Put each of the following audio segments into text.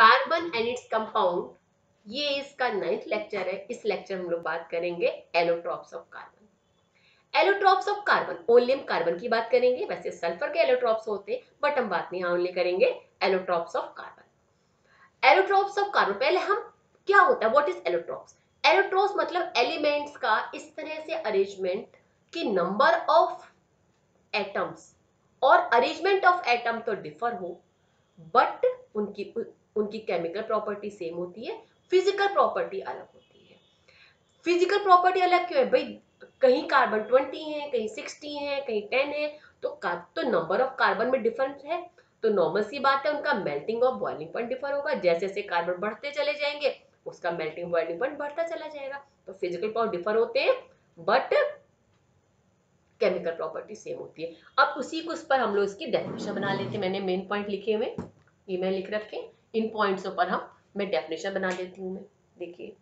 Carbon and its compound, ये इसका 9th lecture है। इस लेक्चर में हम लोग बात करेंगे allotropes of carbon. Allotropes of carbon, only हम कार्बन की बात करेंगे, वैसे सल्फर के एलोट्रॉप्स होते हैं बट हम बात नहीं ओनली करेंगे allotropes of carbon. Allotropes of carbon, पहले हम क्या होता है, व्हाट इज एलोट्रॉप्स। एलोट्रॉप्स मतलब एलिमेंट्स का इस तरह से अरेंजमेंट कि नंबर ऑफ एटम्स और अरेंजमेंट ऑफ एटम तो डिफर हो बट उनकी केमिकल प्रॉपर्टी सेम होती है, फिजिकल प्रॉपर्टी अलग होती है। फिजिकल प्रॉपर्टी अलग क्यों है भाई, कहीं कार्बन 20 है, कहीं 60 है, कहीं 10 है, तो नंबर ऑफ कार्बन में डिफरेंस है, तो नॉर्मल सी बात है उनका मेल्टिंग और बॉइलिंग पॉइंट डिफर होगा। जैसे जैसे कार्बन बढ़ते चले जाएंगे उसका मेल्टिंग बॉइलिंग पॉइंट बढ़ता चला जाएगा। तो फिजिकल पावर डिफर होते हैं बट केमिकल प्रॉपर्टी सेम होती है। अब उसी को उस पर हम लोग इसकी डेफिनेशन बना लेते हैं। मैंने मेन पॉइंट लिखे हुए, ये मैं लिख रखे, इन पॉइंट्स पर मैं डेफिनेशन बना देती हूँ। मैं देखिए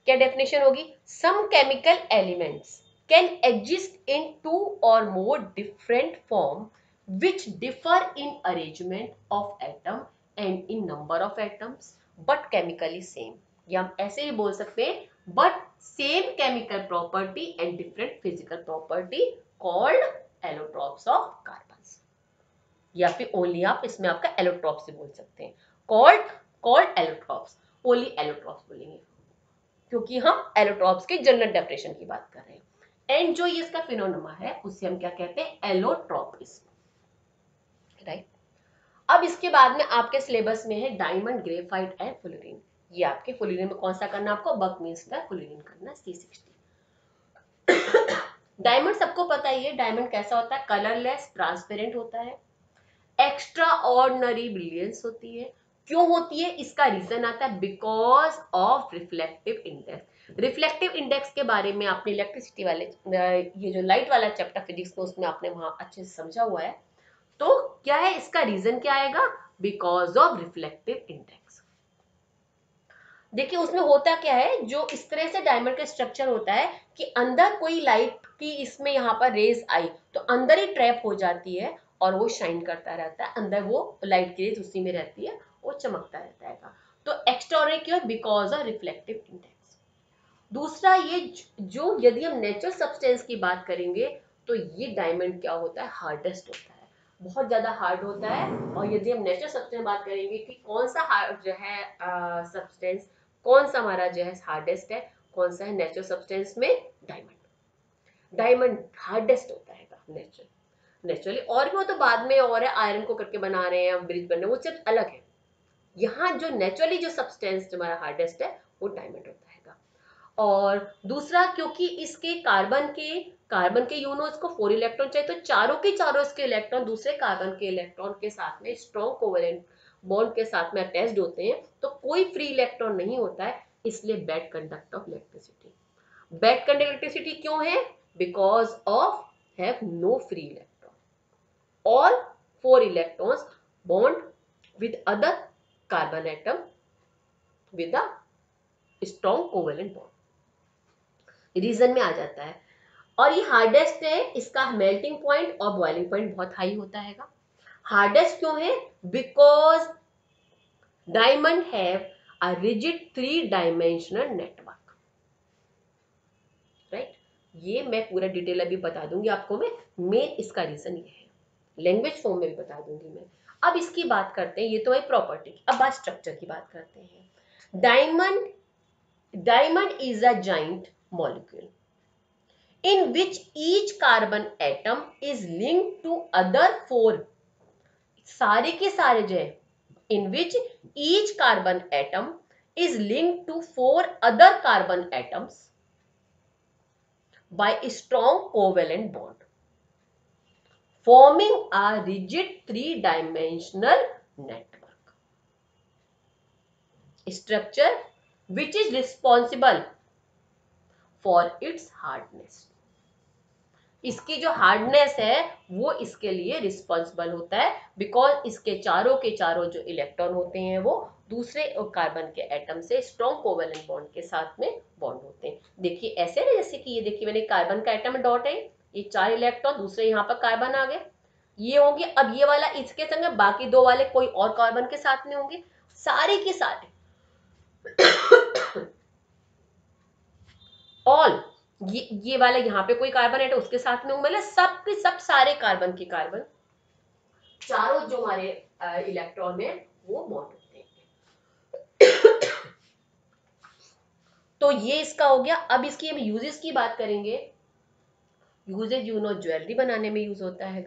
क्या डेफिनेशन होगी, some chemical elements can exist in 2 or more different form which differ in arrangement of atom and in number of atoms but chemically same, या हम ऐसे ही बोल सकते हैं but same chemical property and different physical property called allotropes of carbons, या फिर only आप इसमें आपका एलोट्रॉप से बोल सकते हैं, कॉल्ड एलोट्रॉप्स, ओनली एलोट्रॉप्स बोलेंगे क्योंकि हम एलोट्रॉप्स के जनरल डेफिनेशन की बात कर रहे हैं। एंड जो ये इसका फिनोनिमा है उसे हम क्या कहते हैं, एलोट्रॉपिज्म, राइट। अब इसके बाद में आपके सिलेबस में है डायमंड, ग्रेफाइट एंड फुलरिन। ये आपके फुलरिन में कौन सा करना, आपको बकमिंस्टर फुलरिन करना, C60। डायमंड सबको पता ही है, डायमंड कैसा होता है, कलरलेस ट्रांसपेरेंट होता है, एक्स्ट्रा ऑर्डिनरी ब्रिलियंस होती है। क्यों होती है, इसका रीजन आता है because of reflective index. Reflective index के बारे में आपने इलेक्ट्रिसिटी वाले ये जो लाइट वाला चैप्टर फिजिक्स में उसमें आपने वहां अच्छे से समझा हुआ है। तो क्या है इसका रीजन, क्या आएगा, बिकॉज ऑफ रिफ्लेक्टिव इंडेक्स। देखिए उसमें होता क्या है, जो इस तरह से डायमंड का स्ट्रक्चर होता है कि अंदर कोई लाइट की इसमें यहाँ पर रेज आई तो अंदर ही ट्रैप हो जाती है और वो शाइन करता रहता है, अंदर वो लाइट की रेज उसी में रहती है, वो चमकता रहता है। तो एक्स्ट्राऑर्डिनरी क्यों, बिकॉज ऑफ रिफ्लेक्टिव इंडेक्स। दूसरा ये जो यदि हम नेचुरल सब्सटेंस की बात करेंगे तो ये डायमंड क्या होता है, हार्डेस्ट होता है, बहुत ज्यादा हार्ड होता है। और यदि हम नेचुरल सब्सटेंस बात करेंगे कि कौन सा हार्ड जो है सब्सटेंस, कौन सा हमारा जो है हार्डेस्ट है, कौन सा है नेचुरल सब्सटेंस में, डायमंड हार्डेस्ट होता है नेचुरली। और भी वो तो बाद में और है, आयरन को करके बना रहे हैं, ब्रिज बन रहे हैं, वो सिर्फ अलग है। यहाँ जो नेचुरली जो सब्सटेंस हमारा हार्डेस्ट है वो डायमंड होता है। और दूसरा क्योंकि इसके कार्बन के यूनोस को 4 इलेक्ट्रॉन चाहिए, तो चारों के चारों इसके इलेक्ट्रॉन दूसरे कार्बन के इलेक्ट्रॉन के साथ में स्ट्रॉन्ग कोवेलेंट बॉन्ड के साथ में अटैच्ड होते हैं, तो कोई फ्री इलेक्ट्रॉन नहीं होता है, इसलिए bad conduct of electricity. Bad conduct electricity क्यों है, because of have no free electron, all 4 electrons bond with other carbon atom with a strong covalent bond, reason में आ जाता है। और ये हार्डेस्ट है, इसका मेल्टिंग पॉइंट और बॉइलिंग पॉइंट बहुत हाई होता है। हार्डेस्ट क्यों है, because diamond have a rigid 3 dimensional network, right. ये मैं पूरा डिटेल अभी बता दूंगी आपको, मैं इसका रीजन ये है, लैंग्वेज फॉर्म में भी बता दूंगी मैं। अब इसकी बात करते हैं, ये तो है प्रॉपर्टी की, अब बात स्ट्रक्चर की बात करते हैं। Diamond is a giant molecule in which each carbon atom is linked to other 4, सारे के सारे जो है, in which each carbon atom is linked to 4 other carbon atoms by a strong covalent bond forming a rigid 3-dimensional network structure which is responsible for its hardness। इसकी जो hardness है वो इसके लिए रिस्पॉन्सिबल होता है, बिकॉज इसके चारों के चारों जो इलेक्ट्रॉन होते हैं वो दूसरे कार्बन के एटम से स्ट्रॉन्ग कोवेलेंट बॉन्ड के साथ में बॉन्ड होते हैं। देखिए ऐसे ना, जैसे कि ये देखिए मैंने कार्बन का एटम डॉट है, ये 4 इलेक्ट्रॉन, दूसरे यहाँ पर कार्बन आ गए, ये होंगे। अब ये वाला इसके संग बाकी 2 वाले कोई और कार्बन के साथ में होंगे, सारे के सारे ऑल, ये वाला यहाँ पे कोई कार्बन है तो उसके साथ में मतलब सब के सब सारे कार्बन के कार्बन, चारों जो हमारे इलेक्ट्रॉन है वो बॉन्ड होते हैं। तो ये इसका हो गया। अब इसकी हम यूजेस की बात करेंगे। यूजेज ज्वेलरी बनाने में यूज होता है।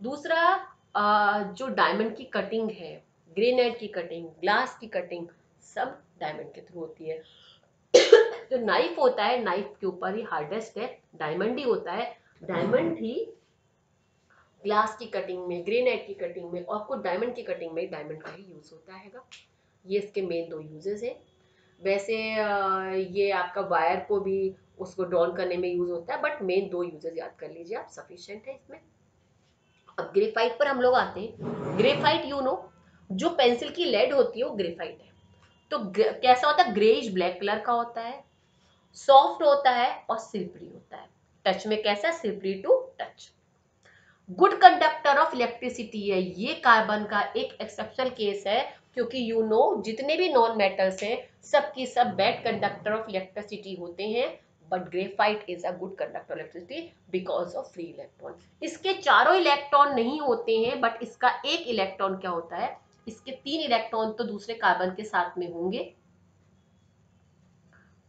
दूसरा जो डायमंड की कटिंग है, ग्रेनाइट की कटिंग, ग्लास की कटिंग, सब डायमंड के थ्रू होती है। जो नाइफ होता है, नाइफ के ऊपर ही हार्डेस्ट है डायमंड ही होता है। डायमंड ही ग्लास की कटिंग में, ग्रेनाइट की कटिंग में और कुछ डायमंड की कटिंग में डायमंड का ही यूज होता है। ये इसके मेन दो यूजेस है। वैसे ये आपका वायर को भी उसको ड्रॉन करने में यूज होता है, बट मेन दो यूजेस याद कर लीजिए आप, सफिशिएंट है इसमें। अब ग्रेफाइट पर हम लोग आते हैं। ग्रेफाइट जो पेंसिल की लेड होती है वो ग्रेफाइट है। तो कैसा होता है, ग्रेइश ब्लैक कलर का होता है, सॉफ्ट होता है और सिल्परी होता है। टच में कैसा, slippery to touch. Good conductor of electricity है। ये कार्बन का एक एक्सेप्शनल केस है, क्योंकि जितने भी नॉन मेटल्स हैं सब की सब बैड कंडक्टर ऑफ इलेक्ट्रिसिटी होते हैं, but graphite is a good conductor of electricity because of free electron. इसके चारों इलेक्ट्रॉन नहीं होते हैं, बट इसका एक इलेक्ट्रॉन क्या होता है, इसके 3 इलेक्ट्रॉन तो दूसरे कार्बन के साथ में होंगे,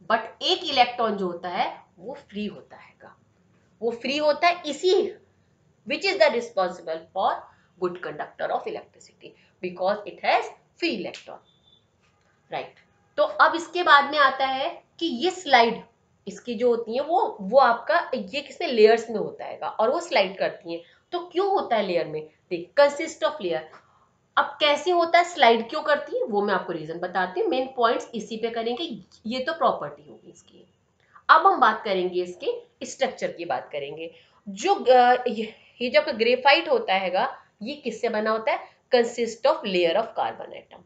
बट एक इलेक्ट्रॉन जो होता है वो फ्री होता है। वो फ्री होता है इसी, which is the responsible for good conductor of electricity because it has free electron, right? तो अब इसके बाद में आता है कि ये स्लाइड इसकी जो होती है वो आपका ये किसमें, लेयर्स में होता है और वो स्लाइड करती हैं। तो क्यों होता है लेयर में, देख कंसिस्ट ऑफ लेयर। अब कैसे होता है, स्लाइड क्यों करती है वो मैं आपको रीजन बताती हूँ, मेन पॉइंट्स इसी पे करेंगे। ये तो प्रॉपर्टी होगी इसकी। अब हम बात करेंगे इसके स्ट्रक्चर की बात करेंगे। जो ये जो ग्रेफाइट होता है ये किससे बना होता है, consist of layer of carbon atom.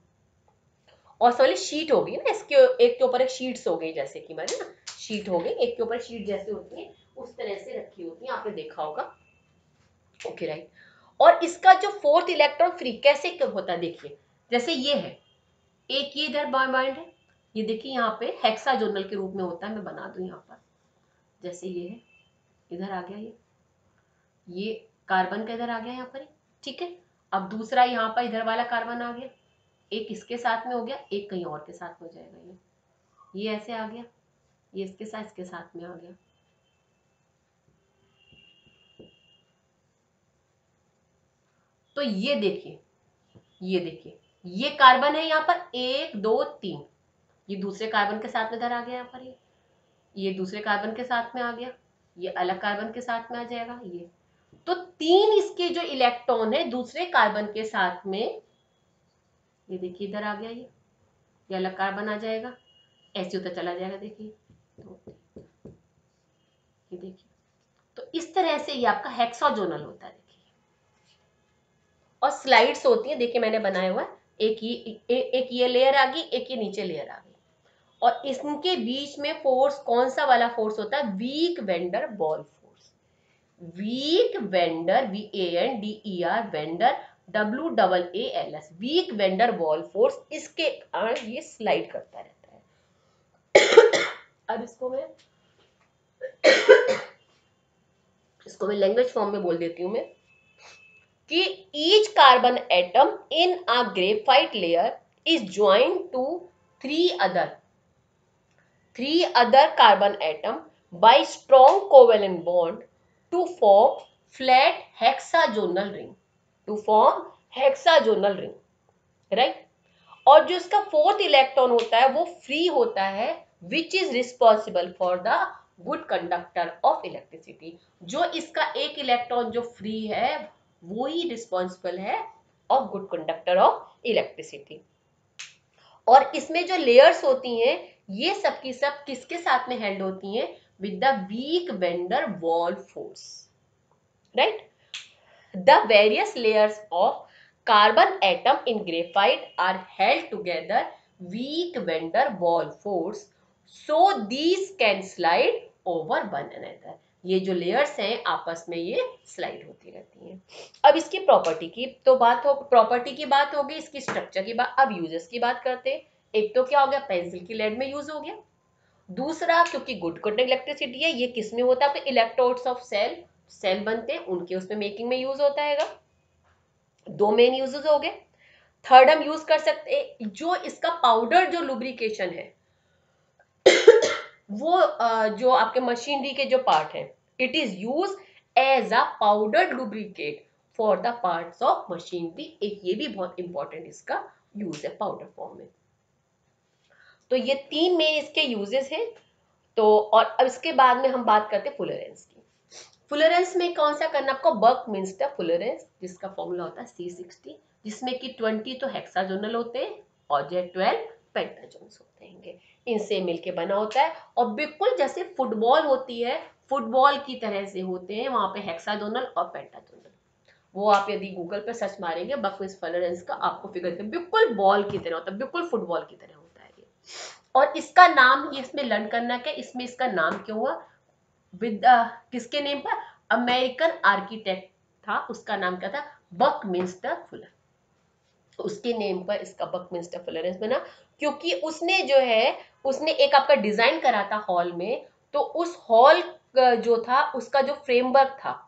और सॉरी शीट होगी ना, इसके एक के ऊपर एक शीट्स हो गई, जैसे कि मैंने ना शीट हो गई, एक के ऊपर शीट जैसे होती है उस तरह से रखी होती है, आपने देखा होगा। Okay right. और इसका जो फोर्थ इलेक्ट्रॉन फ्री कैसे कब होता है, देखिए जैसे ये है, एक ये इधर बॉन्ड है, ये देखिए यहाँ पे हेक्साजोनल के रूप में होता है, मैं बना दूं यहाँ पर, जैसे ये है, इधर आ गया ये कार्बन का इधर आ गया यहाँ पर, ठीक है। अब दूसरा यहाँ पर इधर वाला कार्बन आ गया, एक इसके साथ में हो गया, एक कहीं और के साथ हो जाएगा, ये ऐसे आ गया, ये इसके साथ में आ गया। तो ये देखिए ये कार्बन है यहाँ पर 1 2 3, ये दूसरे कार्बन के साथ में इधर आ गया यहाँ पर, ये दूसरे कार्बन के साथ में आ गया, ये अलग कार्बन के साथ में आ जाएगा ये। तो 3 इसके जो इलेक्ट्रॉन है दूसरे कार्बन के साथ में, ये देखिए इधर आ गया, ये अलग कार्बन आ जाएगा, ऐसे होता चला जाएगा, देखिए तो ये देखिए। तो इस तरह से ये आपका हेक्साजोनल होता है, देखिए। और स्लाइड्स होती हैं, देखिए मैंने बनाया हुआ है, एक ये लेयर आ गई, एक ये नीचे लेयर आ गई, और इसके बीच में फोर्स कौन सा वाला फोर्स होता है, वीक वेंडर बॉल force. Weak van der, VANDER van der, WAALS, weak van der बॉल फोर्स, इसके कारण ये स्लाइड करता रहता है। अब इसको मैं लैंग्वेज फॉर्म में बोल देती हूँ मैं, कि each carbon atom in a graphite layer is joint to three other carbon atom by strong covalent bond to form flat hexagonal ring, right? और जो इसका फोर्थ इलेक्ट्रॉन होता है वो फ्री होता है, which is responsible for the good conductor of electricity. जो इसका एक इलेक्ट्रॉन जो फ्री है वो ही रिस्पॉन्सिबल है of good conductor of electricity. और इसमें जो लेयर्स होती हैं ये सब की सब किसके साथ में हेल्ड होती हैं, with the weak van der Waals force, right? The various layers of carbon atom in graphite are held together weak van der Waals force, so these can slide over one another. ये जो layers हैं आपस में ये slide होती रहती हैं। अब इसकी प्रॉपर्टी की तो बात हो, प्रॉपर्टी की बात होगी, इसकी स्ट्रक्चर की बात। अब यूजेस की बात करते हैं। एक तो क्या हो गया, पेंसिल की लेड में यूज हो गया। दूसरा, क्योंकि गुड कंडक्टिंग इलेक्ट्रिसिटी है, ये किस में होता है, आपके इलेक्ट्रोड्स ऑफ सेल, सेल बनते हैं उनके उसमें मेकिंग में यूज होता है। दो मेन यूजेस हो गए। थर्ड हम यूज कर सकते हैं, जो इसका पाउडर जो लुब्रिकेशन है वो जो आपके मशीनरी के जो पार्ट है, it is use as a powder lubricate for the parts of machinery. एक ये भी बहुत इंपॉर्टेंट इसका यूज है पाउडर फॉर्म में। तो ये तीन मेन इसके यूजेस हैं। तो और अब इसके बाद में हम बात करते हैं फुलरेंस की। फुलरेंस में कौन सा करना आपको, बकमिंस्टर फुलरेंस, जिसका फॉर्मूला होता है C60, जिसमें कि 20 तो हेक्साजोनल होते हैं और जो 12 पेंटाजोन्स होते हैं। इनसे मिलके बना होता है और बिल्कुल जैसे फुटबॉल होती है, फुटबॉल की तरह से होते हैं, वहां पे हेक्साजोनल और पेंटाजोनल। वो आप यदि गूगल पे सर्च मारेंगे बकमिंस्टर फुलरेंस का, आपको फिगर बिल्कुल बॉल की तरह होता है, बिल्कुल फुटबॉल की तरह होता है ये। और इसका नाम, ये इसमें लर्न करना क्या, इसमें इसका नाम क्यों हुआ, विद किसके नेम पर, अमेरिकन आर्किटेक्ट था, उसका नाम क्या था, बकमिंस्टर फुलर। उसके नेम पर इसका बकमिंस्टर फुलरेंस बना, क्योंकि उसने जो है, उसने एक आपका डिजाइन करा था हॉल में। तो उस हॉल जो था, उसका जो फ्रेमवर्क था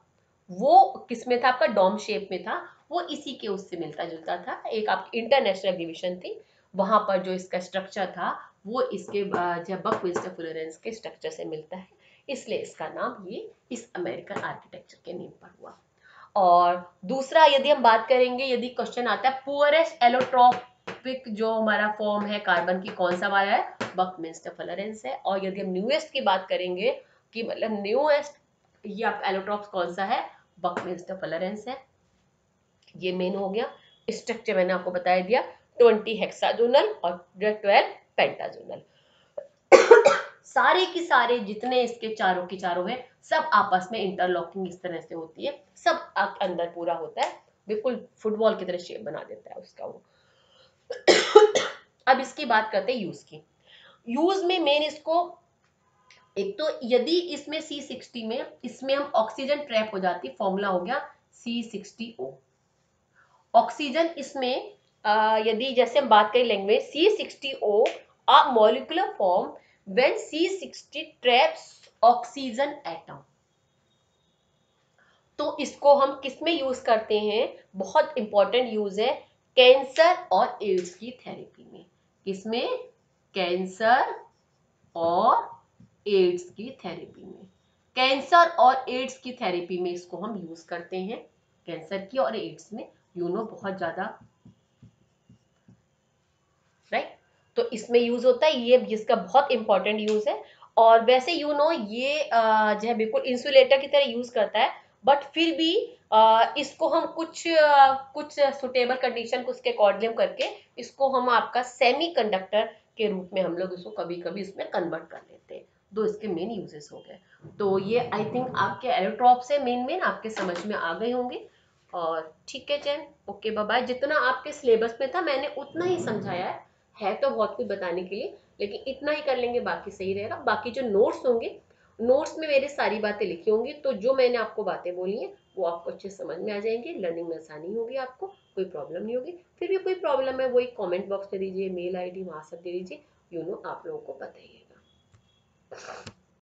वो किसमें था, आपका डॉम शेप में था। वो इसी के उससे मिलता जुलता था। एक आपकी इंटरनेशनल एग्जीबिशन थी, वहां पर जो इसका स्ट्रक्चर था वो इसके जब बकमिंस्टर फुलरेंस के स्ट्रक्चर से मिलता है, इसलिए इसका नाम ये इस अमेरिकन आर्किटेक्चर के नेम पर हुआ। और दूसरा, यदि हम बात करेंगे, यदि क्वेश्चन आता है पुअरेस्ट एलोट्रोपिक जो हमारा फॉर्म है कार्बन की, कौन सा वाला है, बकमिंस्टर फुलरेंस है। और यदि हम न्यूएस्ट की बात करेंगे कि मतलब न्यूएस्ट ये आप एलोट्रोप्स कौन सा है, बकमिंस्टर फुलरेंस है। ये मेन हो गया। स्ट्रक्चर मैंने आपको बताया दिया, 20 हेक्साजोनल और 12 पेंटाजोनल। सारे की सारे जितने इसके चारों की चारों है, सब आपस में इंटरलॉकिंग इस तरह से होती है, सब अंदर पूरा होता है, बिल्कुल फुटबॉल की तरह शेप बना देता है उसका वो। अब इसकी बात करते हैं यूज की। यूज में मेन इसको, एक तो यदि इसमें C60 में, इसमें हम ऑक्सीजन ट्रैप हो जाती, फॉर्मूला हो गया C60O। ऑक्सीजन इसमें यदि जैसे हम बात करें language, C60O a molecular form when C60 traps oxygen atom. तो इसको हम किस में यूज करते हैं, बहुत इंपॉर्टेंट यूज है कैंसर और एड्स की थेरेपी में। किसमें, कैंसर और एड्स की थेरेपी में। कैंसर और एड्स की थेरेपी में इसको हम यूज करते हैं, कैंसर की और एड्स में, बहुत ज्यादा, राइट। तो इसमें यूज होता है ये, जिसका बहुत इंपॉर्टेंट यूज है। और वैसे ये जो है बिल्कुल इंसुलेटर की तरह यूज करता है, बट फिर भी इसको हम कुछ सुटेबल कंडीशन को उसके अकॉर्डिंग करके इसको हम आपका सेमी कंडक्टर के रूप में हम लोग इसको कभी कभी इसमें कन्वर्ट कर लेते हैं। दो इसके मेन यूजेस हो गए। तो ये आई थिंक आपके एरोट्रॉप से मेन मेन आपके समझ में आ गए होंगे। और ठीक है चैन, ओके बाय बाय। जितना आपके सिलेबस में था मैंने उतना ही समझाया है तो बहुत कुछ बताने के लिए, लेकिन इतना ही कर लेंगे, बाकी सही रहेगा। बाकी जो नोट्स होंगे, नोट्स में मेरी सारी बातें लिखी होंगी, तो जो मैंने आपको बातें बोली हैं वो आपको अच्छे समझ में आ जाएंगी, लर्निंग में आसानी होगी, आपको कोई प्रॉब्लम नहीं होगी। फिर भी कोई प्रॉब्लम है वही कमेंट बॉक्स में दीजिए, मेल आईडी वहां सब दे दीजिए, आप लोगों को बताइएगा।